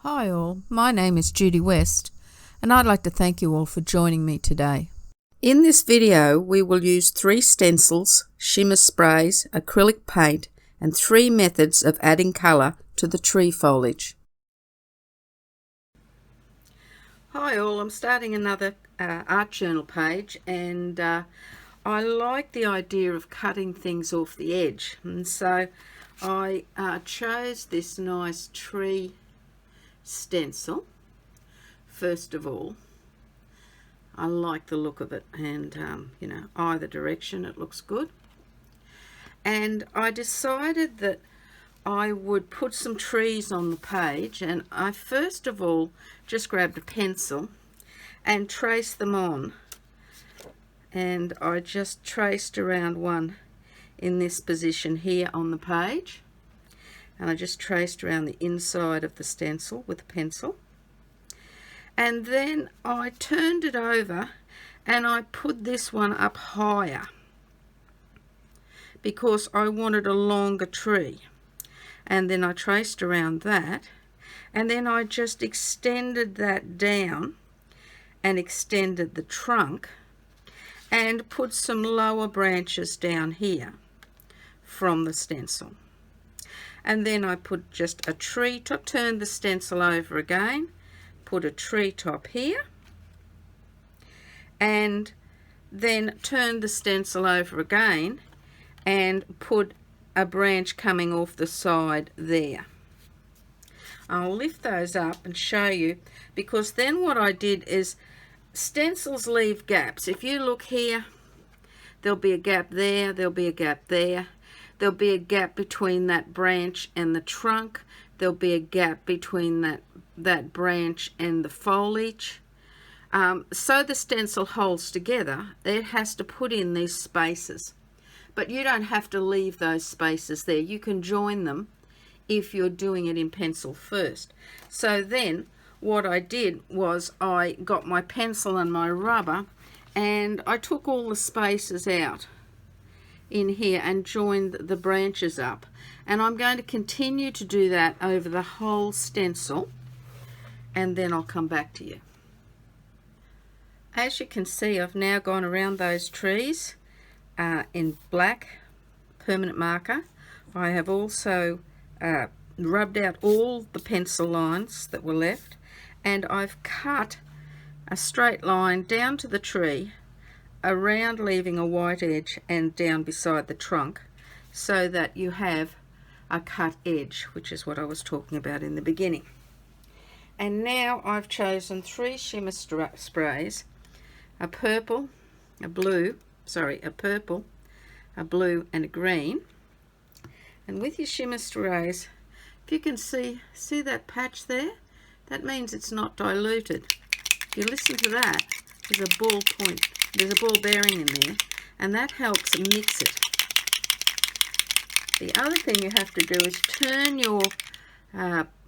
Hi all, my name is Judy West and I'd like to thank you all for joining me today. In this video we will use 3 stencils, shimmer sprays, acrylic paint and 3 methods of adding colour to the tree foliage. Hi all, I'm starting another art journal page and I like the idea of cutting things off the edge, and so I chose this nice tree stencil. First of all, I like the look of it, and you know, either direction it looks good, and I decided that I would put some trees on the page, and I first of all just grabbed a pencil and traced them on, and I just traced around one in this position here on the page, and I just traced around the inside of the stencil with a pencil, and then I turned it over and I put this one up higher because I wanted a longer tree, and then I traced around that, and then I just extended that down and extended the trunk and put some lower branches down here from the stencil. And then I put just a tree top, turned the stencil over again, put a tree top here, and then turned the stencil over again and put a branch coming off the side there. I'll lift those up and show you, because then what I did is, stencils leave gaps. If you look here, there'll be a gap there, there'll be a gap there, there'll be a gap between that branch and the trunk, there'll be a gap between that branch and the foliage. So the stencil holds together, it has to put in these spaces. But you don't have to leave those spaces there. You can join them if you're doing it in pencil first. So then what I did was I got my pencil and my rubber and I took all the spaces out in here and joined the branches up, and I'm going to continue to do that over the whole stencil, and then I'll come back to you. As you can see, I've now gone around those trees in black permanent marker. I have also rubbed out all the pencil lines that were left, and I've cut a straight line down to the tree, around leaving a white edge and down beside the trunk, so that you have a cut edge, which is what I was talking about in the beginning. And now I've chosen 3 shimmer sprays, a purple, a blue, a blue and a green. And with your shimmer sprays, if you can see that patch there, that means it's not diluted. If you listen to that, there's a ball bearing in there, and that helps mix it. The other thing you have to do is turn your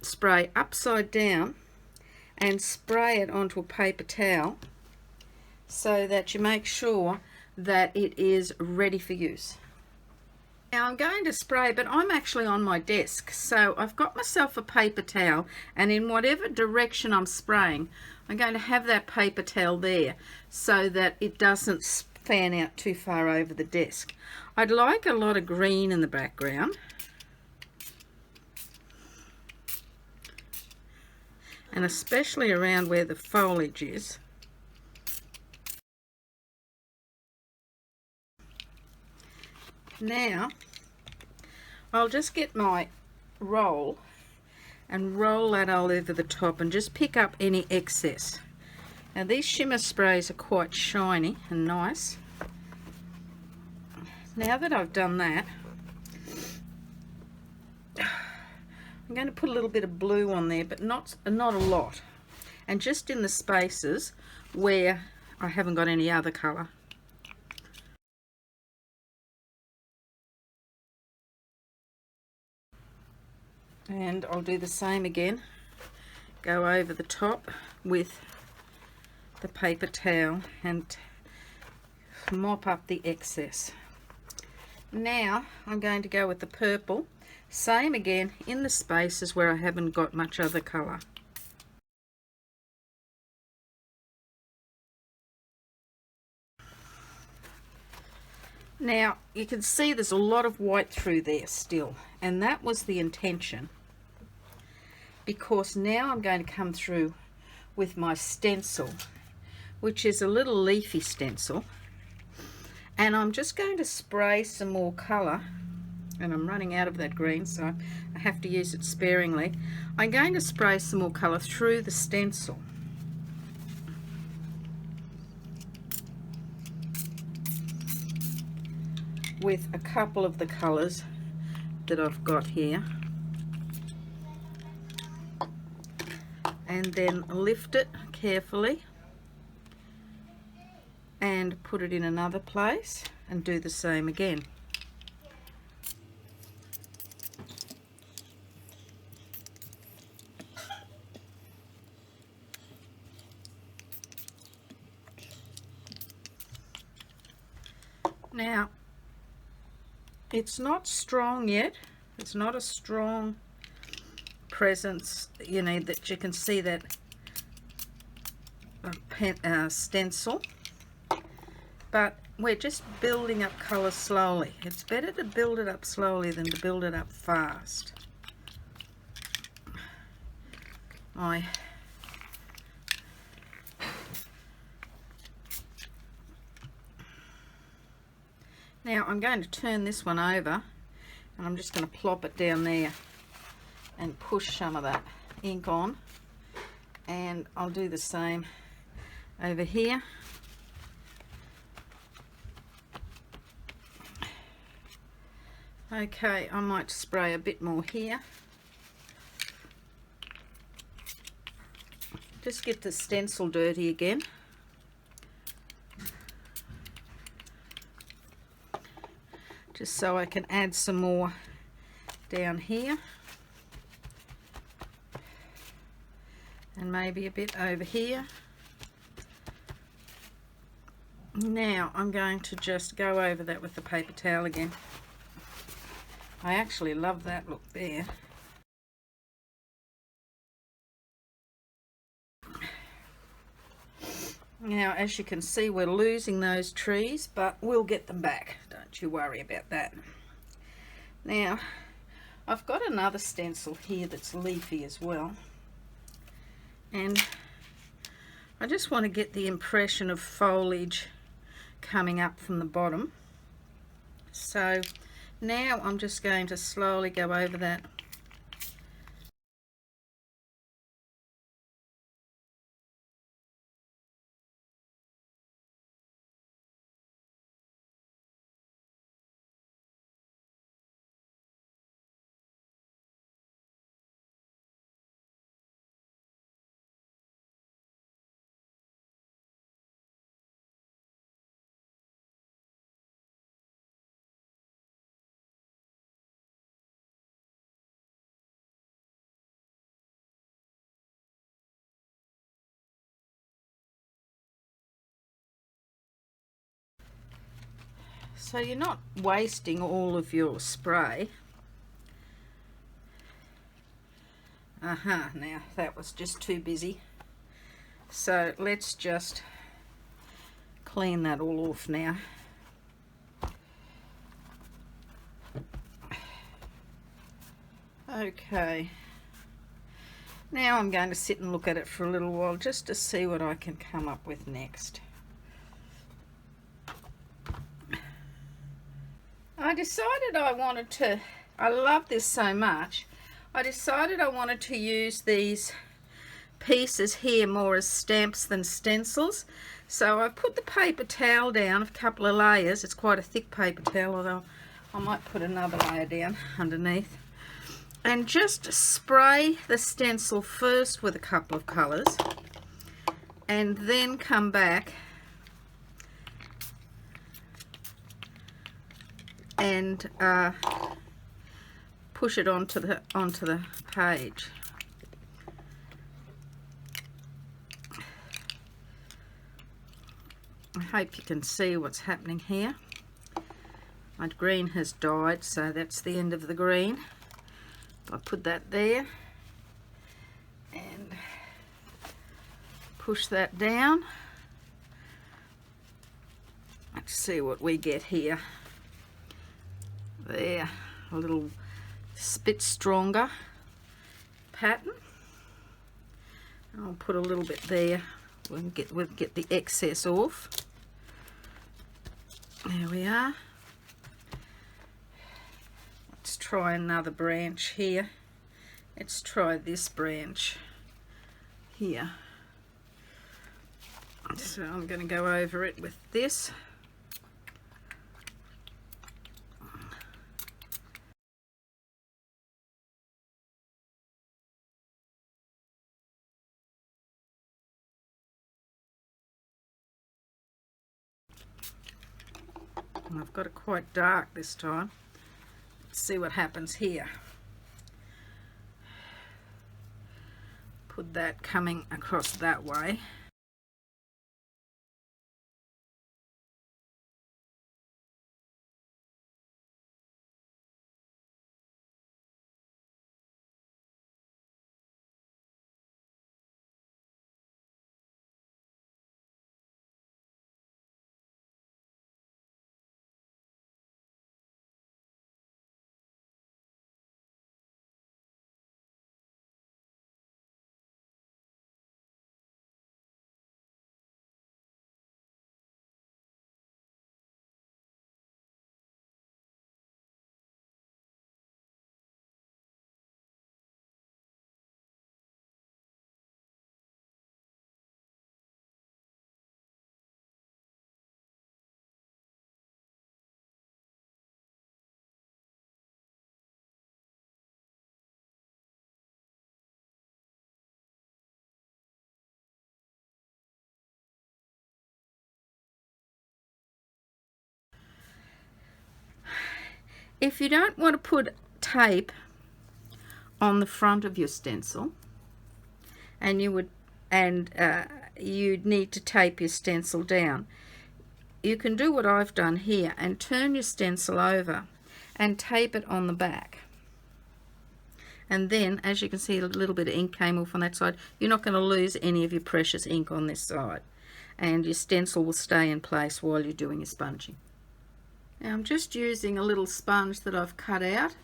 spray upside down and spray it onto a paper towel so that you make sure that it is ready for use. Now I'm going to spray, but I'm actually on my desk, so I've got myself a paper towel, and in whatever direction I'm spraying, I'm going to have that paper towel there so that it doesn't fan out too far over the desk. I'd like a lot of green in the background, and especially around where the foliage is. Now I'll just get my roll and roll that all over the top and just pick up any excess. Now these shimmer sprays are quite shiny and nice. Now that I've done that, I'm going to put a little bit of blue on there, but not a lot, and just in the spaces where I haven't got any other colour. And I'll do the same again, go over the top with the paper towel and mop up the excess. Now I'm going to go with the purple, same again in the spaces where I haven't got much other colour. Now you can see there's a lot of white through there still, and that was the intention, because now I'm going to come through with my stencil, which is a little leafy stencil, and I'm just going to spray some more colour, and I'm running out of that green so I have to use it sparingly. I'm going to spray some more colour through the stencil. With a couple of the colours that I've got here, and then lift it carefully and put it in another place and do the same again. Now it's not strong yet, it's not a strong presence, you know, that you can see that stencil, but we're just building up colour slowly. It's better to build it up slowly than to build it up fast. Now I'm going to turn this one over, and I'm just going to plop it down there and push some of that ink on, and I'll do the same over here. Okay, I might spray a bit more here. Just get the stencil dirty again. Just so I can add some more down here, and maybe a bit over here. Now I'm going to just go over that with the paper towel again. I actually love that look there. Now, as you can see, we're losing those trees, but we'll get them back. Don't you worry about that. Now, I've got another stencil here that's leafy as well. And I just want to get the impression of foliage coming up from the bottom. So now I'm just going to slowly go over that. So you're not wasting all of your spray. Now that was just too busy. So let's just clean that all off now. Okay. Now I'm going to sit and look at it for a little while just to see what I can come up with next. I decided I love this so much, I decided I wanted to use these pieces here more as stamps than stencils. So I put the paper towel down, a couple of layers. It's quite a thick paper towel, although I might put another layer down underneath. And just spray the stencil first with a couple of colours, and then come back and push it onto the page. I hope you can see what's happening here. My green has died, so that's the end of the green. I put that there and push that down. Let's see what we get here. there, a little bit stronger pattern. I'll put a little bit there. We'll get the excess off. There we are. Let's try another branch here. Let's try this branch here. So I'm going to go over it with this. And I've got it quite dark this time. Let's see what happens here. Put that coming across that way. If you don't want to put tape on the front of your stencil, and you'd need to tape your stencil down, you can do what I've done here and turn your stencil over and tape it on the back. And then, as you can see, a little bit of ink came off on that side. You're not going to lose any of your precious ink on this side, and your stencil will stay in place while you're doing your sponging. Now I'm just using a little sponge that I've cut out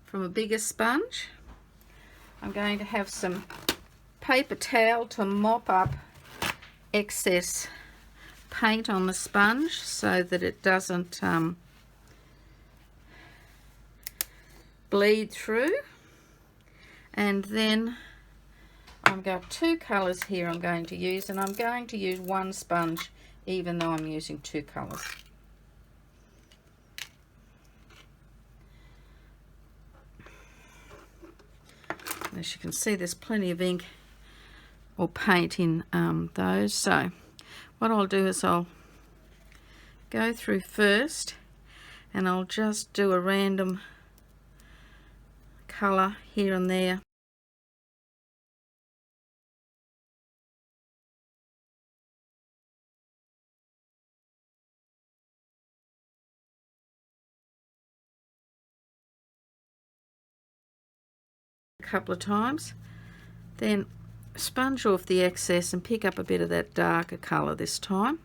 from a bigger sponge. I'm going to have some paper towel to mop up excess paint on the sponge so that it doesn't bleed through. And then I've got two colours here I'm going to use, and I'm going to use one sponge even though I'm using two colours. As you can see, there's plenty of ink or paint in those. So what I'll do is I'll go through first and I'll just do a random colour here and there. A couple of times, then sponge off the excess and pick up a bit of that darker colour this time.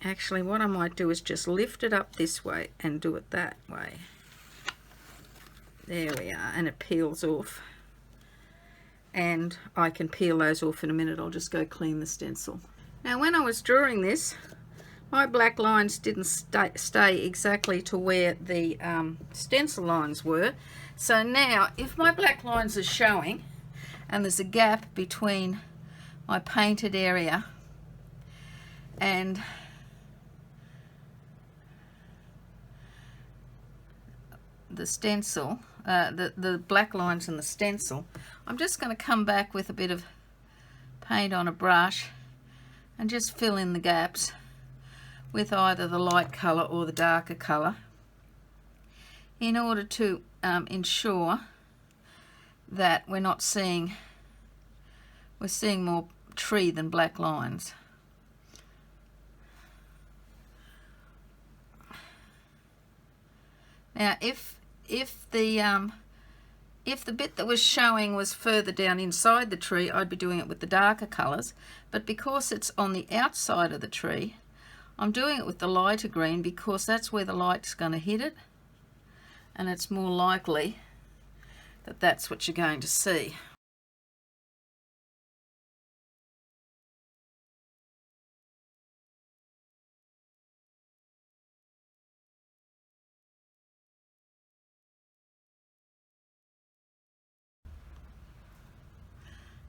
Actually, what I might do is just lift it up this way and do it that way. There we are, and it peels off. And I can peel those off in a minute. I'll just go clean the stencil. Now, when I was drawing this, my black lines didn't stay exactly to where the stencil lines were. So now, if my black lines are showing, and there's a gap between my painted area and the stencil, the black lines in the stencil, I'm just going to come back with a bit of paint on a brush and just fill in the gaps with either the light colour or the darker colour in order to ensure that we're seeing more tree than black lines. Now if the bit that was showing was further down inside the tree, I'd be doing it with the darker colours, but because it's on the outside of the tree, I'm doing it with the lighter green because that's where the light's going to hit it, and it's more likely that that's what you're going to see.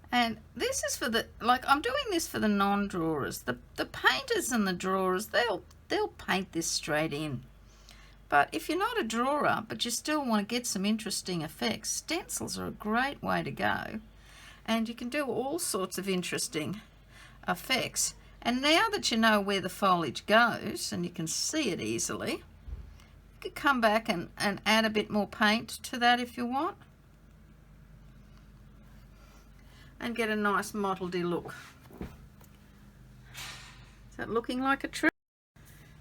And this is for the, like, I'm doing this for the non-drawers. The painters and the drawers, they'll paint this straight in. But if you're not a drawer, but you still want to get some interesting effects, stencils are a great way to go. And you can do all sorts of interesting effects. And now that you know where the foliage goes, and you can see it easily, you could come back and add a bit more paint to that if you want, and get a nice mottledy look. Is that looking like a tree?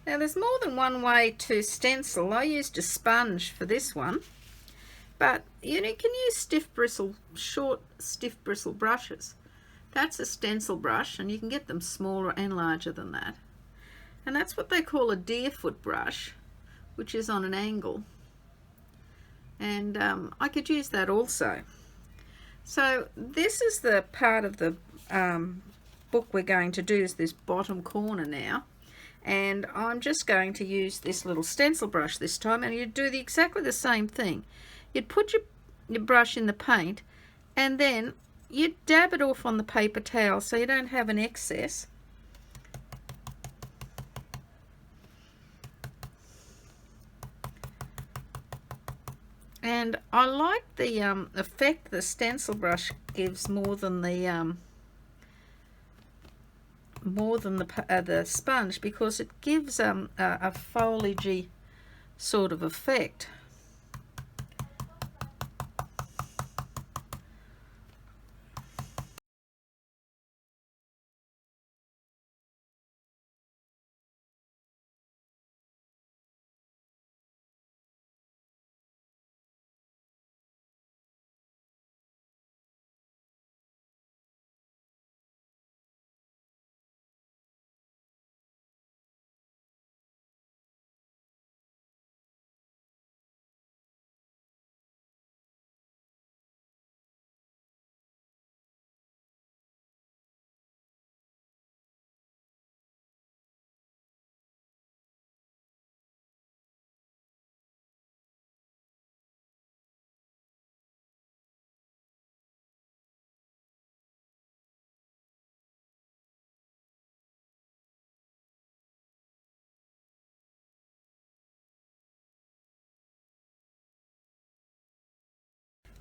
Now there's more than one way to stencil. I used a sponge for this one, but you can use short stiff bristle brushes. That's a stencil brush, and you can get them smaller and larger than that. And that's what they call a deerfoot brush, which is on an angle. And I could use that also. So this is the part of the book we're going to do, is this bottom corner now. And I'm just going to use this little stencil brush this time, and you'd do exactly the same thing. You'd put your brush in the paint, and then you'd dab it off on the paper towel so you don't have an excess. And I like the effect the stencil brush gives more than the sponge, because it gives a foliagey sort of effect.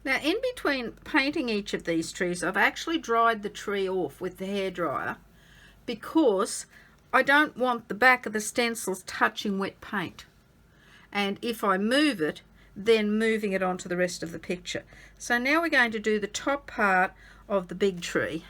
Now in between painting each of these trees, I've actually dried the tree off with the hairdryer, because I don't want the back of the stencils touching wet paint. And if I move it, then moving it onto the rest of the picture. So now we're going to do the top part of the big tree.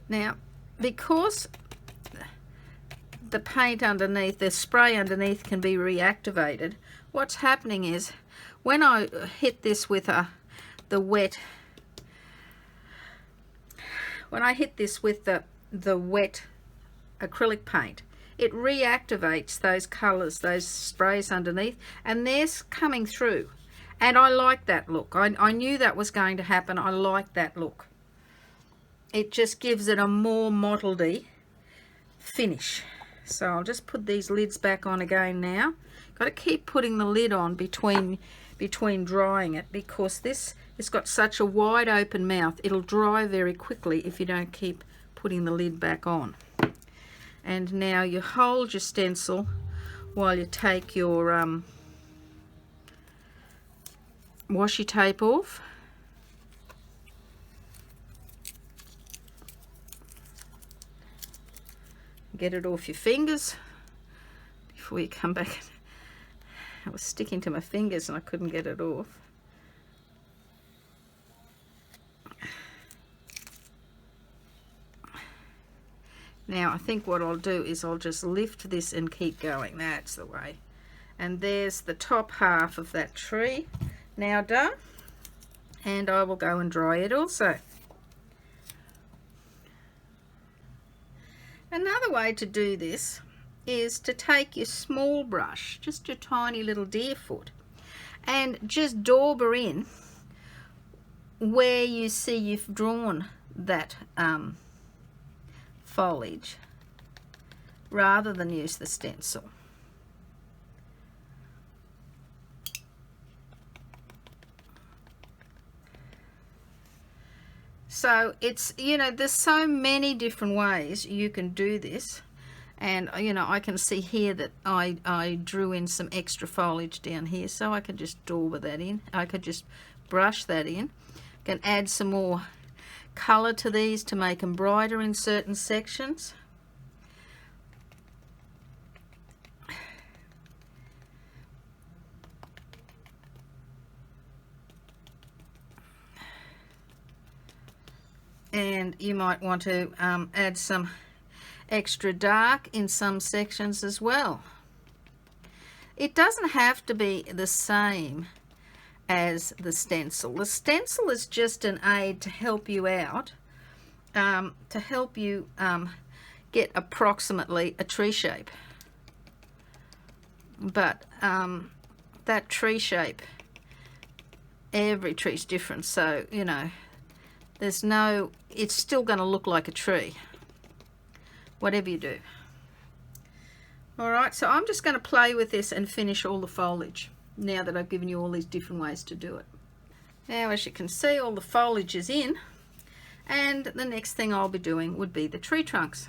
Now, because the paint underneath, the spray underneath can be reactivated, what's happening is when I hit this with the wet acrylic paint, it reactivates those colours, those sprays underneath, and they're coming through. And I like that look. I knew that was going to happen. I like that look. It just gives it a more mottledy finish. So I'll just put these lids back on again now. Got to keep putting the lid on between drying it, because this has got such a wide open mouth. It'll dry very quickly if you don't keep putting the lid back on. And now you hold your stencil while you take your washi tape off. Get it off your fingers before you come back. It was sticking to my fingers and I couldn't get it off. Now I think what I'll do is I'll just lift this and keep going. That's the way. And there's the top half of that tree now done. And I will go and dry it also. Another way to do this is to take your small brush, just your tiny little deer foot, and just dauber in where you see you've drawn that foliage, rather than use the stencil. So it's, you know, there's so many different ways you can do this. And, you know, I can see here that I drew in some extra foliage down here, so I can just dauber that in. I could just brush that in. Can add some more colour to these to make them brighter in certain sections. And you might want to add some extra dark in some sections as well. It doesn't have to be the same as the stencil. The stencil is just an aid to help you out, to help you get approximately a tree shape. But that tree shape, every tree's different, so, you know, there's no, it's still going to look like a tree, whatever you do. Alright, so I'm just going to play with this and finish all the foliage, now that I've given you all these different ways to do it. Now, as you can see, all the foliage is in, and the next thing I'll be doing would be the tree trunks.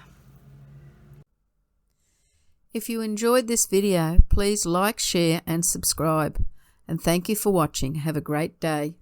If you enjoyed this video, please like, share and subscribe. And thank you for watching. Have a great day.